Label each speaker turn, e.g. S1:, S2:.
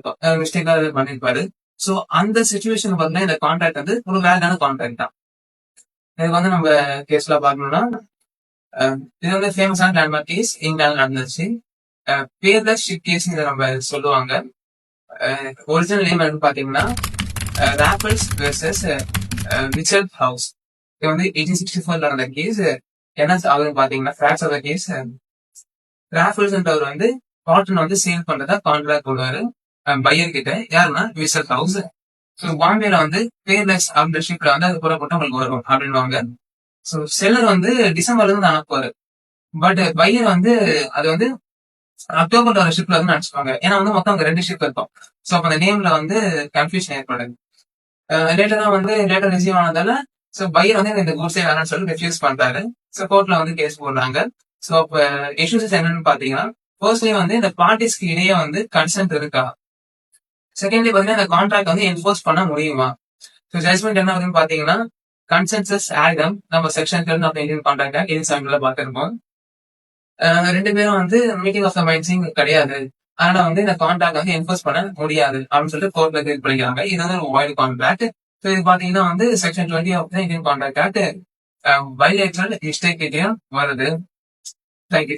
S1: இருக்கும். மிஸ்டேக்கா பண்ணிருப்பாரு. சோ அந்த சிச்சுவேஷன் பார்த்தீங்கன்னா இந்த கான்ட்ராக்ட் வந்து ஒரு வேலிடான கான்ட்ராக்ட் தான். இதுக்கு வந்து நம்ம கேஸ்ல பாக்கணும்னா இது வந்து ஃபேமஸான லேண்ட்மார்க் கேஸ் இந்தியாவில் நடந்துச்சு. பேர்லெஸ் ஷிப் கேஸ் நம்ம சொல்லுவாங்க. ஒரிஜினல் நேம் என்னன்னு பாத்தீங்கன்னா ராஃபல்ஸ் வெர்சஸ் ரிச்சர்ட் ஹவுஸ். இது வந்து 1864 நடந்த கேஸ். என்ன ஆகுதுன்னு பாத்தீங்கன்னா ஃபேக்ட்ஸ் ஆஃப் த கேஸ், ராஃபல்ஸ்ன்றவர் வந்து காட்டன் வந்து சேல் பண்றதா கான்ட்ராக்ட் போடுவாரு பையர் கிட்ட. யாருன்னா ரிச்சர்ட் ஹவுஸ். ஸோ பாம்பேல வந்து பேர்லெஸ் அப்படின்ற ஷிப்ல வந்து அது புறப்பட்டு உங்களுக்கு வரும் அப்படின்வாங்க. ஸோ செல்லர் வந்து டிசம்பர்ல இருந்து அனுப்புவாரு. பட் பையர் வந்து அது வந்து அக்டோபர் வர ஷிப்ல வந்து நினைச்சுப்பாங்க. ஏன்னா வந்து மொத்தம் அங்க 2 ஷிப் இருக்கும். ஸோ அப்ப அந்த நேம்ல வந்து கன்ஃபியூஷன் ஏற்படுது. லேட்டர் ரிசீவ் ஆனதால ஸோ பையர் வந்து இந்த குட்ஸே வேணாம்னு சொல்லி ரெஃப்யூஸ் பண்றாரு. ஸோ கோர்ட்ல வந்து கேஸ் போடுறாங்க. ஸோ அப்ப இஷ்யூஸ் என்னன்னு பாத்தீங்கன்னா, ஃபர்ஸ்ட்லி வந்து இந்த பார்ட்டிஸ்க்கு இடையே வந்து கன்சென்ட் இருக்கா, செகண்ட்லி பாத்தீங்கன்னா இந்த கான்ட்ராக்ட் வந்து என்ஃபோர்ஸ் பண்ண முடியுமா. ஸோ ஜட்மெண்ட் என்ன ஆகுதுன்னு பாத்தீங்கன்னா கன்சென்சஸ் ஆடம் நம்ம section 10 of Indian contract act 87 பார்த்திருப்போம். 2 பேரும் வந்து மீட்டிங் ஆஃப் த மைண்ட்ஸிங் கிடையாது, ஆனா வந்து இந்த கான்ட்ராக்ட் வந்து என்ஃபோர்ஸ் பண்ண முடியாது அப்படின்னு சொல்லிட்டு கோர்ட்ல கிரியேட் பண்ணிக்கிறாங்க. இது வந்து ஒரு வைல்ட் கான்ட்ராக்ட். ஸோ இது பாத்தீங்கன்னா வந்து section 20 of the Indian contract act bilateral mistake வருது. தேங்க்யூ.